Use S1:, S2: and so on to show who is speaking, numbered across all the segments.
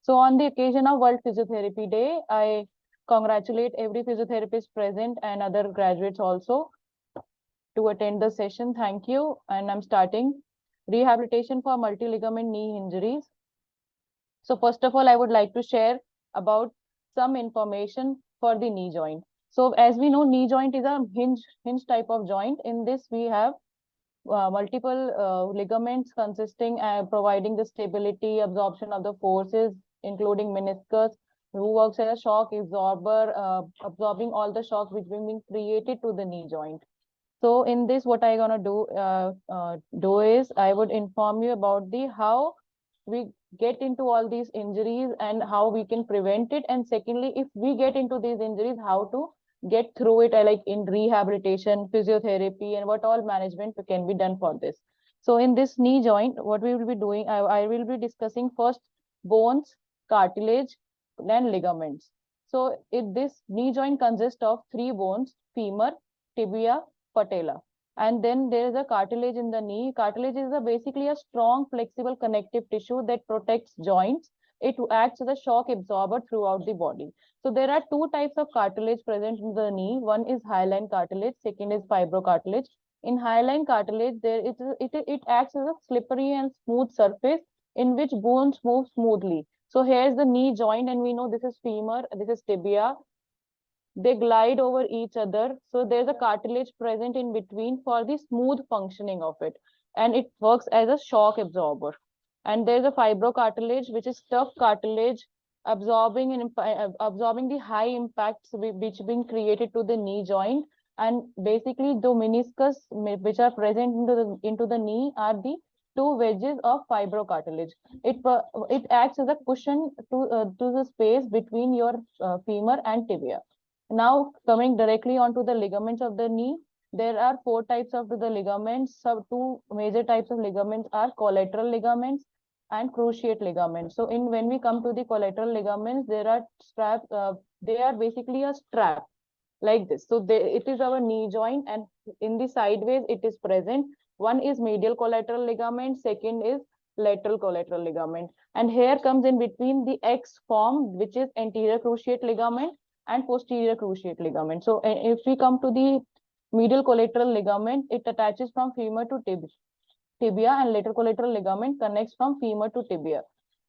S1: So on the occasion of World Physiotherapy Day, I congratulate every physiotherapist present and other graduates also to attend the session. Thank you. And I'm starting rehabilitation for multi-ligament knee injuries. So first of all, I would like to share about some information for the knee joint. So as we know, knee joint is a hinge type of joint. In this, we have multiple ligaments consisting providing the stability, absorption of the forces, including meniscus, who works as a shock absorber, absorbing all the shock which being created to the knee joint. So in this, what I gonna do is I would inform you about the how we get into all these injuries and how we can prevent it. And secondly, if we get into these injuries, how to get through it, like in rehabilitation, physiotherapy, and what all management can be done for this. So in this knee joint, what we will be doing, I will be discussing first bones, cartilage, and ligaments. So this knee joint consists of three bones: femur, tibia, patella. And then there is a cartilage in the knee. Cartilage is basically a strong, flexible connective tissue that protects joints. It acts as a shock absorber throughout the body. So there are two types of cartilage present in the knee. One is hyaline cartilage, second is fibrocartilage. In hyaline cartilage, it acts as a slippery and smooth surface in which bones move smoothly. So here's the knee joint, and we know this is femur, this is tibia. They glide over each other. So there's a cartilage present in between for the smooth functioning of it. And it works as a shock absorber. And there's a fibrocartilage, which is tough cartilage, absorbing the high impacts which being created to the knee joint. And basically the meniscus which are present into the knee are the two wedges of fibrocartilage. It acts as a cushion to the space between your femur and tibia. Now coming directly onto the ligaments of the knee, there are four types of the ligaments. So two major types of ligaments are collateral ligaments and cruciate ligaments. So when we come to the collateral ligaments, there are straps. They are basically a strap like this. So it is our knee joint, and in the sideways it is present. One is medial collateral ligament, second is lateral collateral ligament. And here comes in between the X form, which is anterior cruciate ligament and posterior cruciate ligament. So if we come to the medial collateral ligament, it attaches from femur to tibia, and lateral collateral ligament connects from femur to tibia.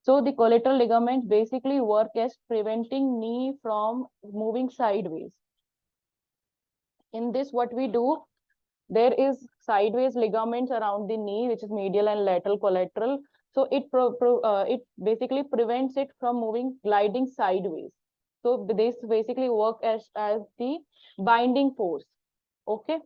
S1: So the collateral ligaments basically work as preventing knee from moving sideways. In this, what we do, there is sideways ligaments around the knee, which is medial and lateral collateral. So it basically prevents it from gliding sideways. So this basically work as the binding force. Okay.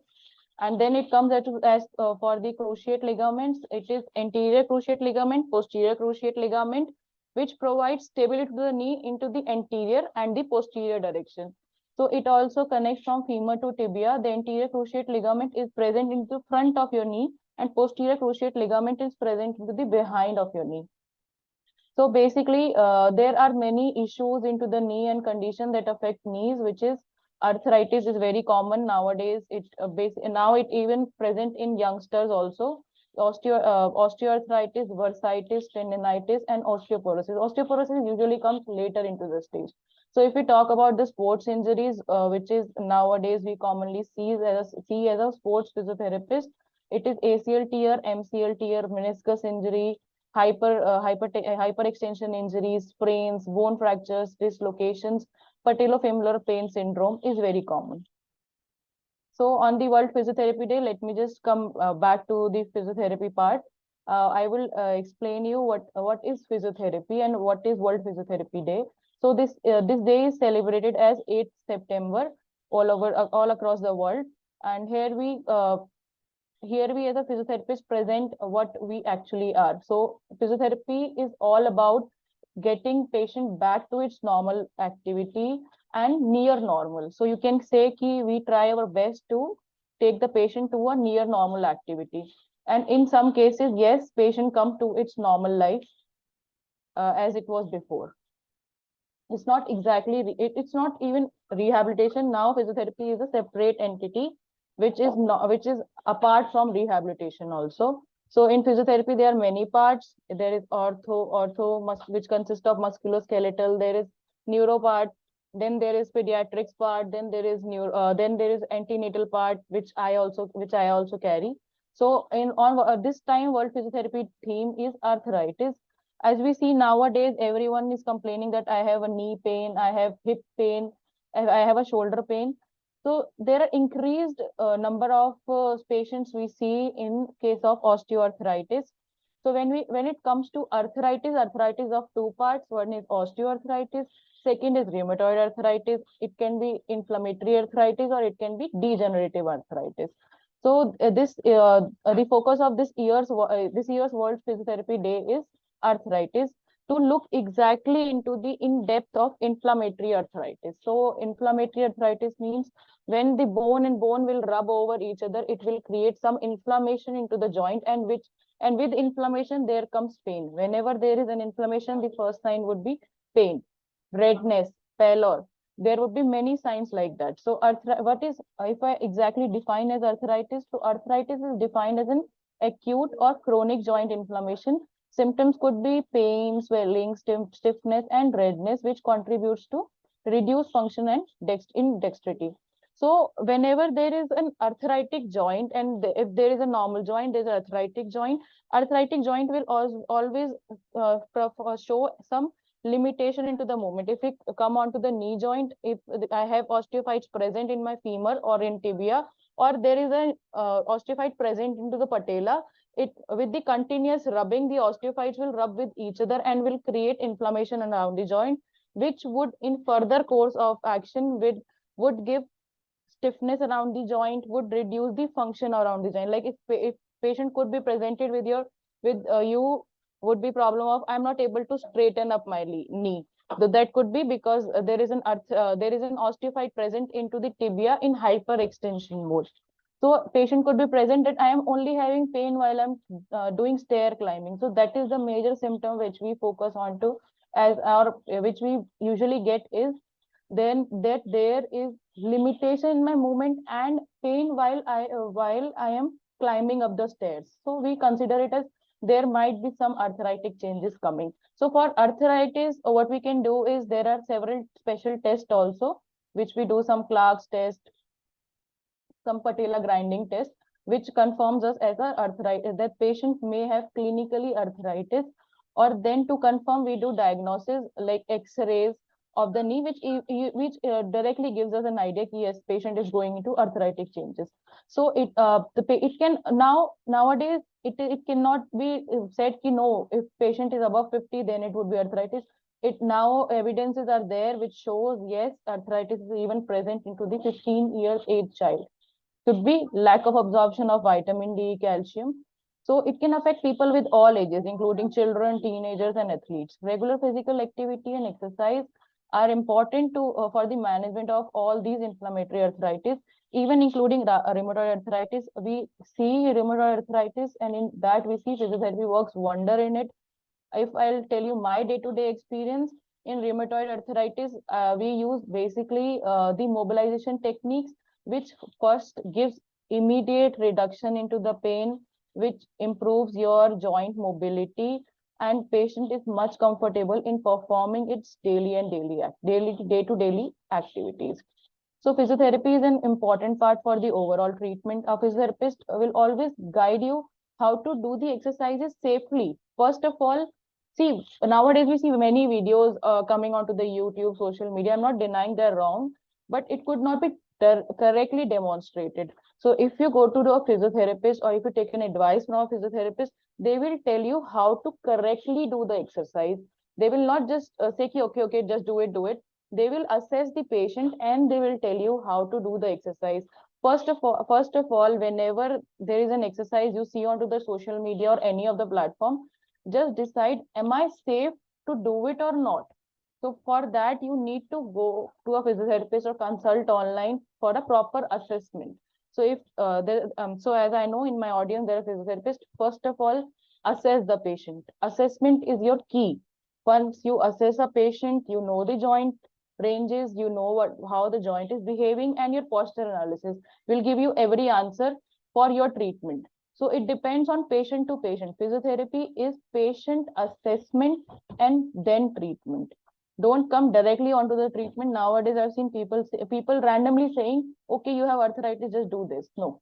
S1: And then it comes as for the cruciate ligaments, it is anterior cruciate ligament, posterior cruciate ligament, which provides stability to the knee into the anterior and the posterior direction. So it also connects from femur to tibia. The anterior cruciate ligament is present in the front of your knee, and posterior cruciate ligament is present into the behind of your knee. So basically, there are many issues into the knee and condition that affect knees, which is arthritis is very common nowadays. Now it even present in youngsters also. Osteoarthritis, bursitis, tendinitis, and osteoporosis. Osteoporosis usually comes later into the stage. So if we talk about the sports injuries, which is nowadays we commonly see as a sports physiotherapist, it is ACL tear, MCL tear, meniscus injury, hyperextension injuries, sprains, bone fractures, dislocations, patellofemoral pain syndrome is very common. So on the World Physiotherapy Day, let me just come back to the physiotherapy part. I will explain you what is physiotherapy and what is World Physiotherapy Day. So this day is celebrated as 8th September all across the world, and here we as a physiotherapist present what we actually are. So physiotherapy is all about getting patient back to its normal activity and near normal. So you can say ki we try our best to take the patient to a near normal activity. And in some cases, yes, patient come to its normal life as it was before. It's not exactly, it's not even rehabilitation. Now physiotherapy is a separate entity, which is apart from rehabilitation also. So in physiotherapy, there are many parts. There is which consists of musculoskeletal. There is neuro part. Then there is pediatrics part. Then there is then there is antenatal part, which I also carry. So in on this time, World Physiotherapy theme is arthritis. As we see nowadays, everyone is complaining that I have a knee pain, I have hip pain, I have a shoulder pain. So there are increased number of patients we see in case of osteoarthritis. So when it comes to arthritis of two parts. One is osteoarthritis, second is rheumatoid arthritis. It can be inflammatory arthritis or it can be degenerative arthritis. So the focus of this year's World Physiotherapy Day is arthritis, to look exactly into the in depth of inflammatory arthritis. So inflammatory arthritis means when the bone and bone will rub over each other, it will create some inflammation into the joint, and with inflammation there comes pain. Whenever there is an inflammation, the first sign would be pain, redness, pallor. There would be many signs like that. So what is, if I exactly define as arthritis? So arthritis is defined as an acute or chronic joint inflammation. Symptoms could be pain, swelling, stiffness, and redness, which contributes to reduced function and dexterity. So whenever there is an arthritic joint, and if there is a normal joint, there's an arthritic joint. Arthritic joint will always show some limitation into the movement. If we come onto the knee joint, if I have osteophytes present in my femur or in tibia, or there is an osteophyte present into the patella, it with the continuous rubbing, the osteophytes will rub with each other and will create inflammation around the joint, which would in further course of action would give stiffness around the joint, would reduce the function around the joint. Like if patient could be presented with you would be problem of, I'm not able to straighten up my knee. So that could be because there is an osteophyte present into the tibia in hyperextension mode. So patient could be present that I am only having pain while I'm doing stair climbing. So that is the major symptom which we focus on to, as our which we usually get is then that there is limitation in my movement and pain while I am climbing up the stairs. So we consider it as there might be some arthritic changes coming. So for arthritis, what we can do is there are several special tests also, which we do, some Clark's test, some patella grinding test, which confirms us as a arthritis, that patient may have clinically arthritis. Or then to confirm, we do diagnosis like X-rays of the knee, which directly gives us an idea that yes, patient is going into arthritic changes. So it can nowadays it cannot be said that no, if patient is above 50, then it would be arthritis. It now evidences are there which shows yes, arthritis is even present into the 15 years age child. Could be lack of absorption of vitamin D, calcium. So it can affect people with all ages, including children, teenagers, and athletes. Regular physical activity and exercise are important for the management of all these inflammatory arthritis, even including rheumatoid arthritis. We see rheumatoid arthritis, and in that we see physiotherapy works wonder in it. If I'll tell you my day-to-day experience in rheumatoid arthritis, we use basically the mobilization techniques, which first gives immediate reduction into the pain, which improves your joint mobility, and patient is much comfortable in performing its daily day-to-day activities. So physiotherapy is an important part for the overall treatment. A physiotherapist will always guide you how to do the exercises safely. First of all, see, nowadays we see many videos coming onto the YouTube, social media. I'm not denying they're wrong, but it could not be correctly demonstrated. So if you go to a physiotherapist or if you take an advice from a physiotherapist, they will tell you how to correctly do the exercise. They will not just say, okay, just do it. They will assess the patient and they will tell you how to do the exercise. First of all, whenever there is an exercise you see onto the social media or any of the platform, just decide, am I safe to do it or not? So for that, you need to go to a physiotherapist or consult online for a proper assessment. So so as I know in my audience, there are physiotherapists. First of all, assess the patient. Assessment is your key. Once you assess a patient, you know the joint ranges, you know how the joint is behaving, and your posture analysis will give you every answer for your treatment. So it depends on patient to patient. Physiotherapy is patient assessment and then treatment. Don't come directly onto the treatment. Nowadays, I've seen people randomly saying, okay, you have arthritis, just do this. No.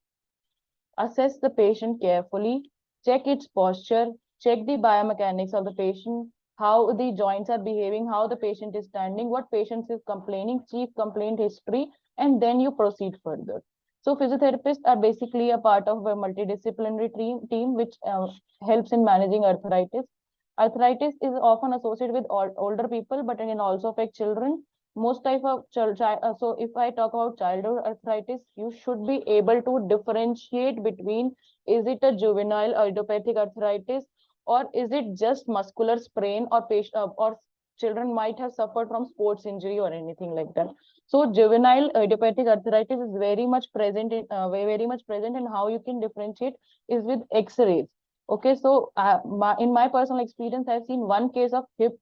S1: Assess the patient carefully, check its posture, check the biomechanics of the patient, how the joints are behaving, how the patient is standing, what patient is complaining, chief complaint history, and then you proceed further. So physiotherapists are basically a part of a multidisciplinary team which helps in managing arthritis. Arthritis is often associated with older people, but it can also affect children. Most type of so if I talk about childhood arthritis, you should be able to differentiate between, is it a juvenile idiopathic arthritis, or is it just muscular sprain, or or children might have suffered from sports injury or anything like that. So juvenile idiopathic arthritis is very much present in very much present, and how you can differentiate is with x-rays. Okay, so in my personal experience, I've seen one case of hip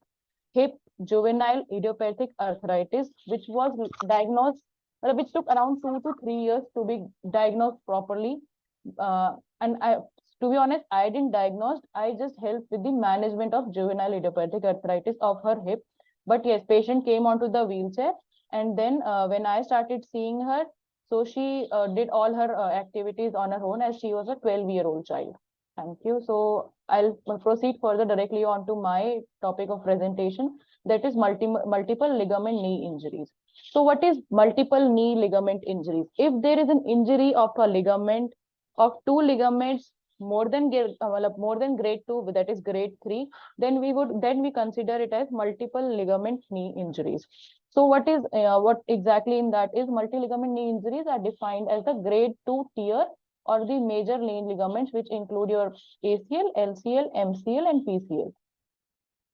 S1: juvenile idiopathic arthritis, which was diagnosed, which took around 2 to 3 years to be diagnosed properly. And to be honest, I didn't diagnose. I just helped with the management of juvenile idiopathic arthritis of her hip. But yes, patient came onto the wheelchair, and then when I started seeing her, so she did all her activities on her own as she was a 12-year-old child. Thank you. So I'll proceed further directly on to my topic of presentation, that is multiple ligament knee injuries. So what is multiple knee ligament injuries? If there is an injury of a ligament, of two ligaments more than grade 2, that is grade 3, then we consider it as multiple ligament knee injuries. So what exactly in that is, multi ligament knee injuries are defined as the grade 2 tear or the major knee ligaments, which include your ACL, LCL, MCL, and PCL.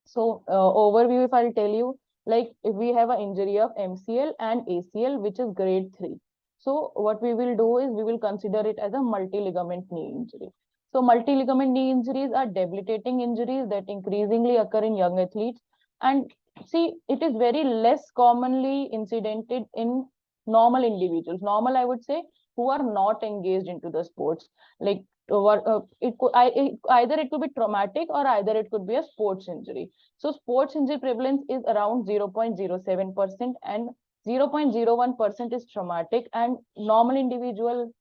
S1: So overview, if I'll tell you, like if we have an injury of MCL and ACL, which is grade 3. So what we will do is we will consider it as a multi-ligament knee injury. So multi-ligament knee injuries are debilitating injuries that increasingly occur in young athletes. And see, it is very less commonly incidented in normal individuals. Normal, I would say, who are not engaged into the sports. Like either it could be traumatic or either it could be a sports injury. So sports injury prevalence is around 0.07% and 0.01% is traumatic, and normal individual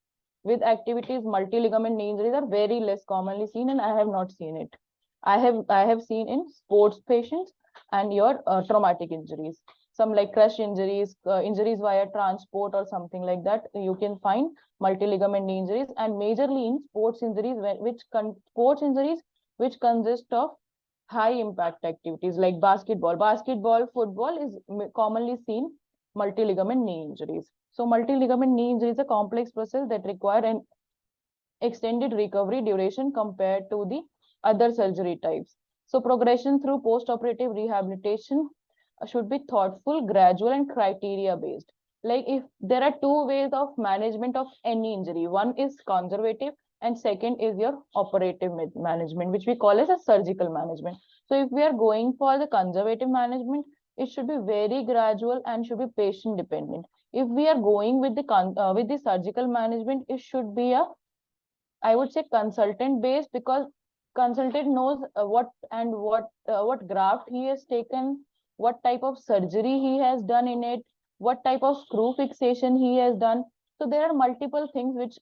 S1: with activities, multi-ligament knee injuries are very less commonly seen, and I have not seen it. I have seen in sports patients and your traumatic injuries. Some like crush injuries, injuries via transport or something like that, you can find multi-ligament knee injuries, and majorly in sports injuries, sports injuries which consist of high impact activities like basketball, football is commonly seen multi-ligament knee injuries. So multi-ligament knee injury is a complex process that require an extended recovery duration compared to the other surgery types. So progression through post-operative rehabilitation should be thoughtful, gradual, and criteria based. Like if there are two ways of management of any injury, one is conservative and second is your operative management, which we call as a surgical management. So if we are going for the conservative management, it should be very gradual and should be patient dependent. If we are going with the surgical management, it should be a, I would say, consultant based, because consultant knows what graft he has taken, what type of surgery he has done in it, what type of screw fixation he has done. So there are multiple things which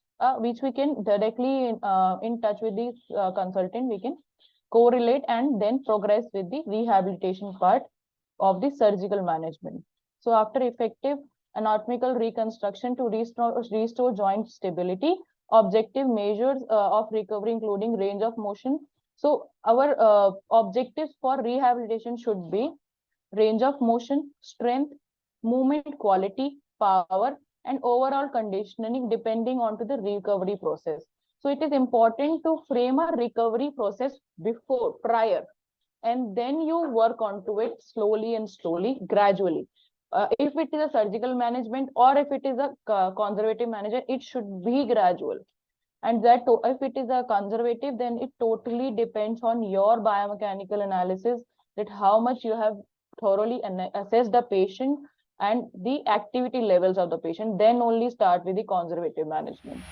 S1: we can directly in touch with the consultant. We can correlate and then progress with the rehabilitation part of the surgical management. So after effective anatomical reconstruction to restore joint stability, objective measures of recovery including range of motion. So our objectives for rehabilitation should be range of motion, strength, movement quality, power, and overall conditioning depending on to the recovery process. So it is important to frame a recovery process prior, and then you work onto it slowly and gradually. If it is a surgical management or if it is a conservative management, it should be gradual. And that if it is a conservative, then it totally depends on your biomechanical analysis, that how much you have thoroughly assessed the patient and the activity levels of the patient, then only start with the conservative management.